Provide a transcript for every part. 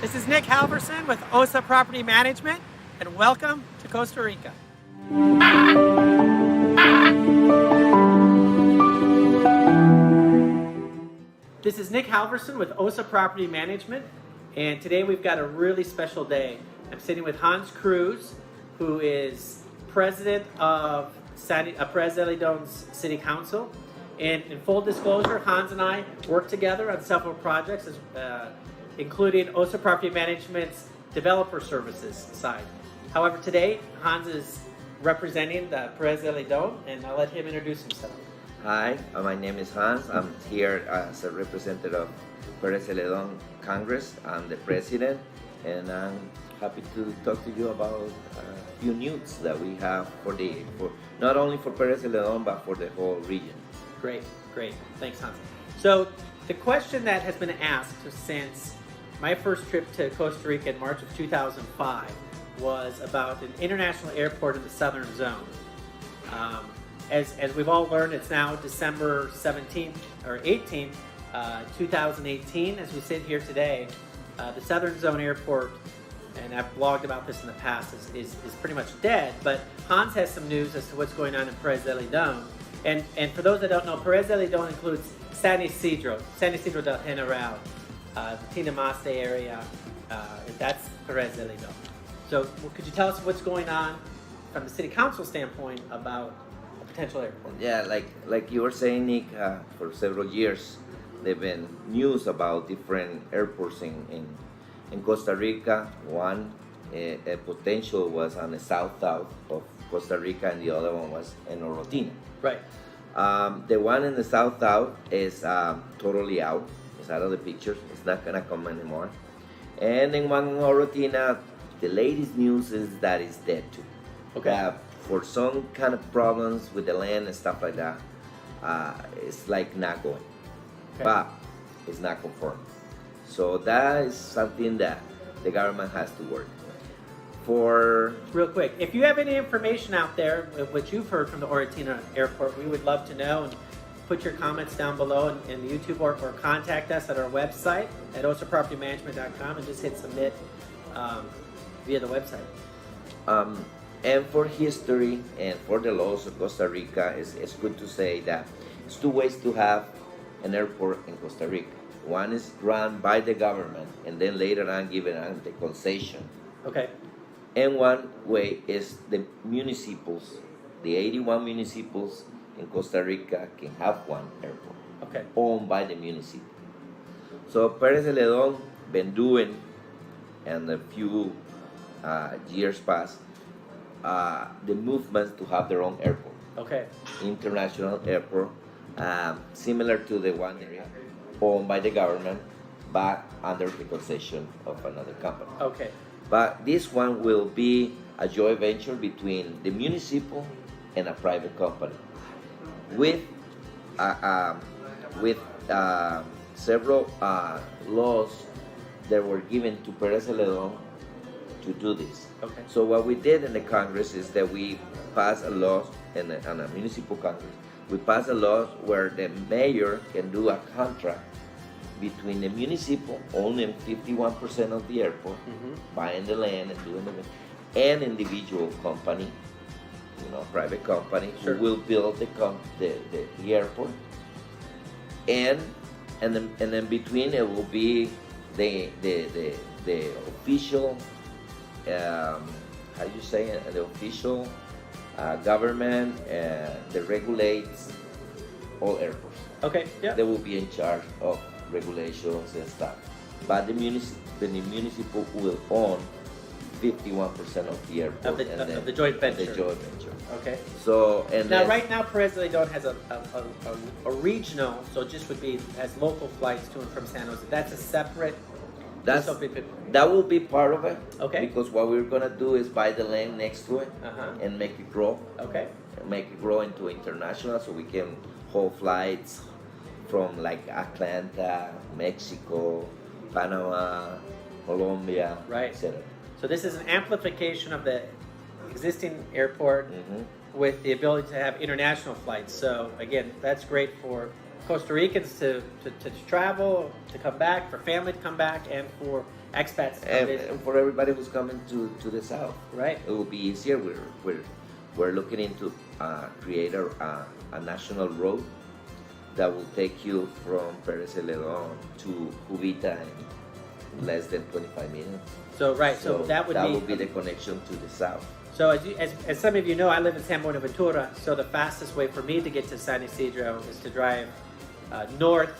This is Nick Halverson with OSA Property Management, and welcome to Costa Rica. This is Nick Halverson with OSA Property Management, and today we've got a really special day. I'm sitting with Hanz Cruz, who is president of Perez Zeledon's City Council. And in full disclosure, Hanz and I work together on several projects, including OSA Property Management's developer services side. However, today, Hanz is representing the Perez Zeledon, and I'll let him introduce himself. Hi, my name is Hanz. I'm here as a representative of Perez Zeledon Congress. I'm the president, and I'm happy to talk to you about a few news that we have for not only for Perez Zeledon, but for the whole region. Great. Thanks, Hanz. So the question that has been asked since my first trip to Costa Rica in March of 2005 was about an international airport in the southern zone. As we've all learned, it's now December 17th or 18th, 2018. As we sit here today, the southern zone airport, and I've blogged about this in the past, is pretty much dead. But Hanz has some news as to what's going on in Perez Zeledon. And for those that don't know, Perez Zeledon includes San Isidro del General, the Tinamaste area. That's Perez Zeledon. So could you tell us what's going on from the city council standpoint about a potential airport? Yeah, like you were saying, Nick, for several years, there've been news about different airports in Costa Rica. One a potential was on the south of Costa Rica, and the other one was in Orotina. Right. The one in the south is totally out. It's out of the pictures. It's not gonna come anymore. And in one in Orotina, the latest news is that it's dead too. Okay. For some kind of problems with the land and stuff like that, it's like not going. Okay. But it's not confirmed. So that is something that the government has to work. Real quick, if you have any information out there, what you've heard from the Orotina Airport, we would love to know, and put your comments down below in the YouTube or contact us at our website at osapropertymanagement.com and just hit submit via the website. And for history and for the laws of Costa Rica, it's good to say that it's two ways to have an airport in Costa Rica. One is run by the government and then later on given on the concession. Okay. And one way is the municipals, the 81 municipals in Costa Rica can have one airport. Okay. Owned by the municipal. So Perez Zeledon been doing, and a few years past, the movements to have their own airport. Okay. International airport, similar to the one area owned by the government, but under the concession of another company. Okay. But this one will be a joint venture between the municipal and a private company, with several laws that were given to Perez Zeledon to do this. Okay. So what we did in the Congress is that we passed a law on a municipal Congress. We passed a law where the mayor can do a contract between the municipal owning 51% of the airport, buying the land and doing the, and individual company, private company, Sure. who will build the airport, and then between it will be the official, how you say it, the official government that regulates all airports. Okay. Yeah. They will be in charge of regulations and stuff. But the municipal will own 51% of the airport Of the joint venture. The joint venture. Okay. So Right now, Perez Zeledon has a regional, so it just would be as local flights to and from San Jose. That's a separate. That will be part of it. Okay. Because what we're gonna do is buy the land next to it and make it grow. Okay. Make it grow into international, so we can hold flights from like Atlanta, Mexico, Panama, Colombia, Right. etc. So this is an amplification of the existing airport with the ability to have international flights. So again, that's great for Costa Ricans to travel, to come back, for family to come back, and for expats to come visit. And for everybody who's coming to the south, Right. it will be easier. We're looking into create a national road that will take you from Perez Zeledon to Juvita in less than 25 minutes. So that would be the connection to the south. So as some of you know, I live in San Buenaventura. So the fastest way for me to get to San Isidro is to drive north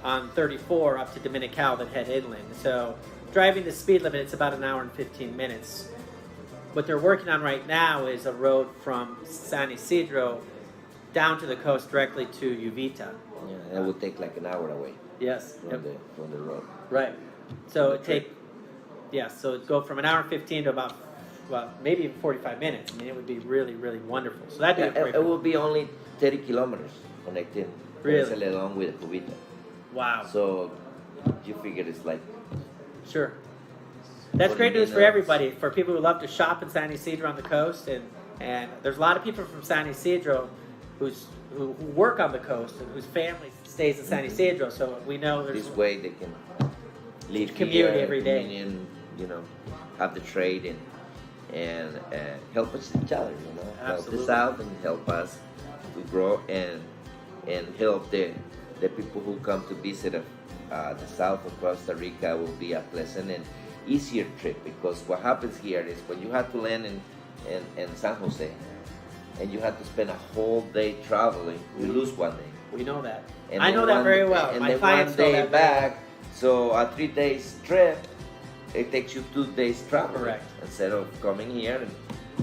on 34 up to Dominical, then head inland. So driving the speed limit, it's about an hour and 15 minutes. What they're working on right now is a road from San Isidro down to the coast directly to Uvita. Yeah, it will take like an hour away. Yes. From the road. Right. So so it'd go from an hour and 15 to about, maybe even 45 minutes. I mean, it would be really, really wonderful. So that'd be a great. It will be only 30 kilometers connecting Really? Zeledon with Juvita. Wow. So you figure it's like. Sure. That's 40 great news for minutes. everybody, for people who love to shop in San Isidro on the coast, and there's a lot of people from San Isidro who work on the coast and whose family stays in San Isidro. So we know there's This way they can live commute here, every day. communion, have the trade and help each other, help Absolutely. the south and help us to grow and help the people who come to visit the south of Costa Rica. Will be a pleasant and easier trip, because what happens here is when you have to land in San Jose and you have to spend a whole day traveling, you lose one day. we know that. And I then know that one- very well. And My then clients one know day that very well. back, so a 3 days trip, it takes you 2 days travel. Correct. Instead of coming here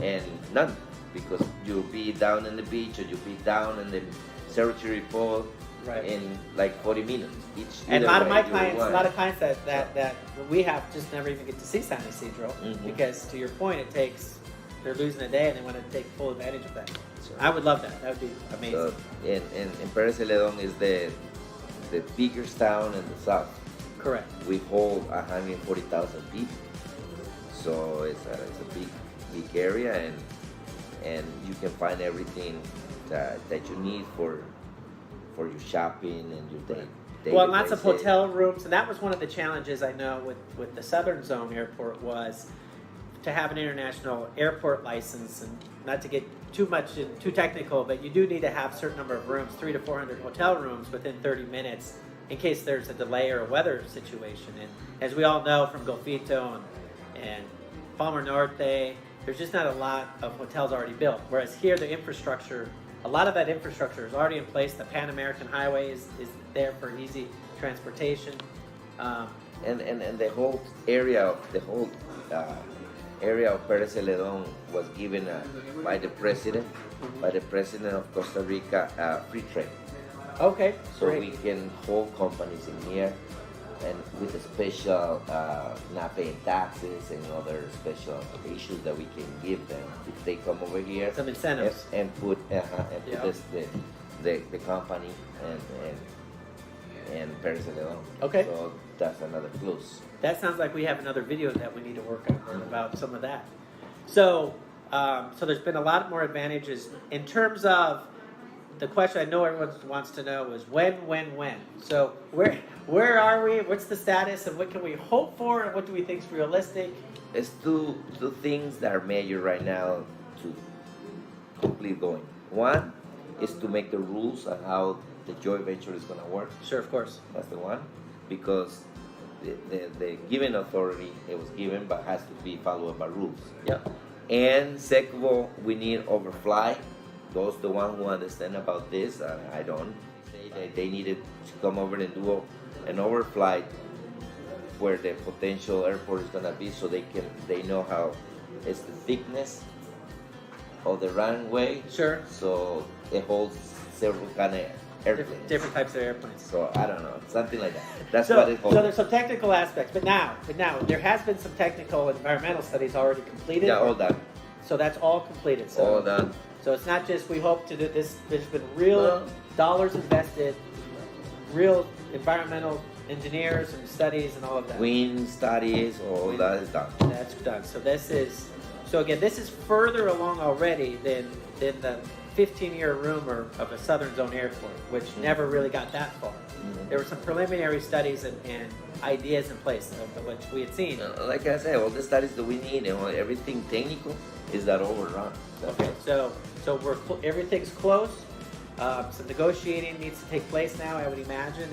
and none, because you'll be down in the beach or you'll be down in the Cemetery Pole Right. in like 40 minutes each. And a either lot of way my you clients, want. that we have just never even get to see San Isidro Mhm. because, to your point, they're losing a day and they want to take full advantage of that. So- I would love that. That would be amazing. So, and Perez Zeledon is the biggest town in the south. Correct. We hold 140,000 people, so it's a big area, and you can find everything that you need for your shopping and your day. Well, lots of hotel rooms, and that was one of the challenges I know with the Southern Zone Airport was to have an international airport license, and not to get too technical, but you do need to have a certain number of rooms, 300 to 400 hotel rooms within 30 minutes in case there's a delay or a weather situation. And as we all know from Golfito and Palmer Norte, there's just not a lot of hotels already built. Whereas here, the infrastructure, a lot of that infrastructure is already in place. The Pan American Highway is there for easy transportation. And the whole area of Perez Zeledon was given by the president of Costa Rica free trade. Okay, So great. we can hold companies in here, and with a special not paying taxes and other special issues that we can give them if they come over here. Some incentives. And put Yeah. the company and Perez Zeledon. Okay. So that's another plus. That sounds like we have another video that we need to work on about some of that. So, so there's been a lot more advantages in terms of the question I know everyone wants to know is when. So where are we? What's the status, and what can we hope for, and what do we think is realistic? It's two things that are major right now to complete going. One is to make the rules on how the joint venture is going to work. Sure, of course. That's the one, because the given authority, it was given, but has to be followed by rules. Yep. And second of all, we need overfly. Those the one who understand about this, I don't. Say that they needed to come over and do an overflight where the potential airport is gonna be, so they know how it's the thickness of the runway. Sure. So it holds several kind of airplanes. Different types of airplanes. So I don't know, something like that. That's So, what it holds. so there's some technical aspects, but now there has been some technical environmental studies already completed. Yeah, all done. So that's all completed. So All done. So it's not just we hope to do this. There's been real No. dollars invested, real environmental engineers and studies and all of that. Wind studies, all that is done. That's done. So this is again, this is further along already than the 15-year rumor of a Southern Zone airport, which never really got that far. There were some preliminary studies and ideas in place of which we had seen. Like I said, all the studies that we need and everything technical is that overrun. Okay, so everything's close. Some negotiating needs to take place now, I would imagine.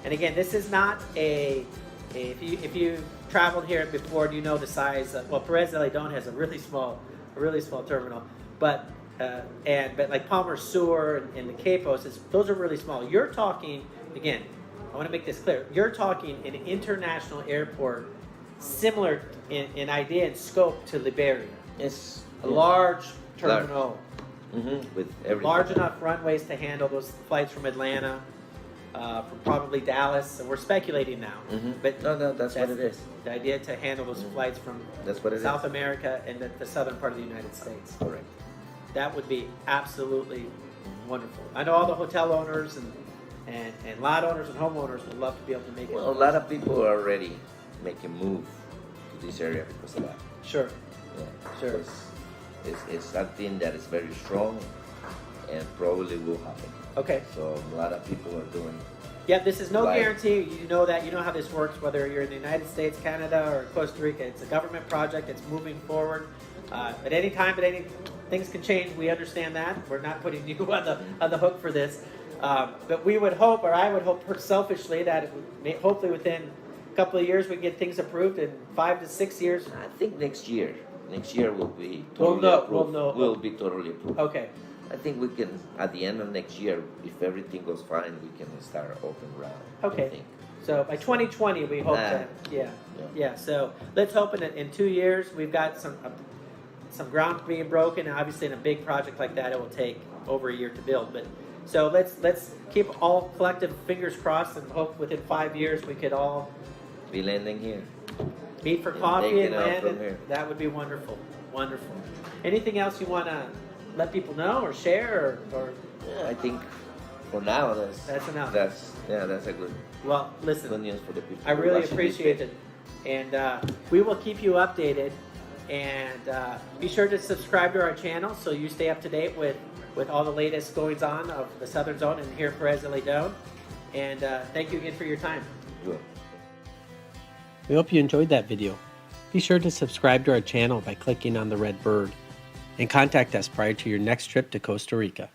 And again, this is not if you traveled here before, you know the size. Well, Perez Zeledon has a really small terminal, but like Palmer Sur and the Capos, those are really small. You're talking, again, I want to make this clear. You're talking an international airport similar in idea and scope to Liberia. It's a large terminal. With everything. Large enough runways to handle those flights from Atlanta, from probably Dallas, and we're speculating now. But no, that's what it is. The idea to handle those flights from South America and the southern part of the United States. Correct. That would be absolutely wonderful. I know all the hotel owners and lot owners and homeowners would love to be able to make it. Well, a lot of people are already making move to this area because of that. Sure. Yeah. Sure. It's something that is very strong and probably will happen. Okay. So a lot of people are doing. Yeah, this is no guarantee. You know that. You know how this works, whether you're in the United States, Canada, or Costa Rica. It's a government project. It's moving forward. At any time, things can change. We understand that. We're not putting you on the hook for this. But we would hope, or I would hope selfishly, that hopefully within a couple of years we get things approved. In 5 to 6 years. I think next year will be totally approved. We'll be totally approved. Okay. I think we can, at the end of next year, if everything goes fine, we can start open round. Okay. I think. So by 2020, we hope that. Yeah. So let's hope in 2 years we've got some ground being broken. Obviously, in a big project like that, it will take over a year to build. But so let's keep all collective fingers crossed and hope within 5 years we could all be landing here. Meet for coffee and land. Here. That would be wonderful. Wonderful. Anything else you want to let people know or share or? Yeah, I think for now that's enough. That's a good. Well, listen. Good news for the people. I really appreciate it, and we will keep you updated. And be sure to subscribe to our channel so you stay up to date with all the latest goings on of the Southern Zone and here in Perez Zeledon. And thank you again for your time. Sure. We hope you enjoyed that video. Be sure to subscribe to our channel by clicking on the red bird and contact us prior to your next trip to Costa Rica.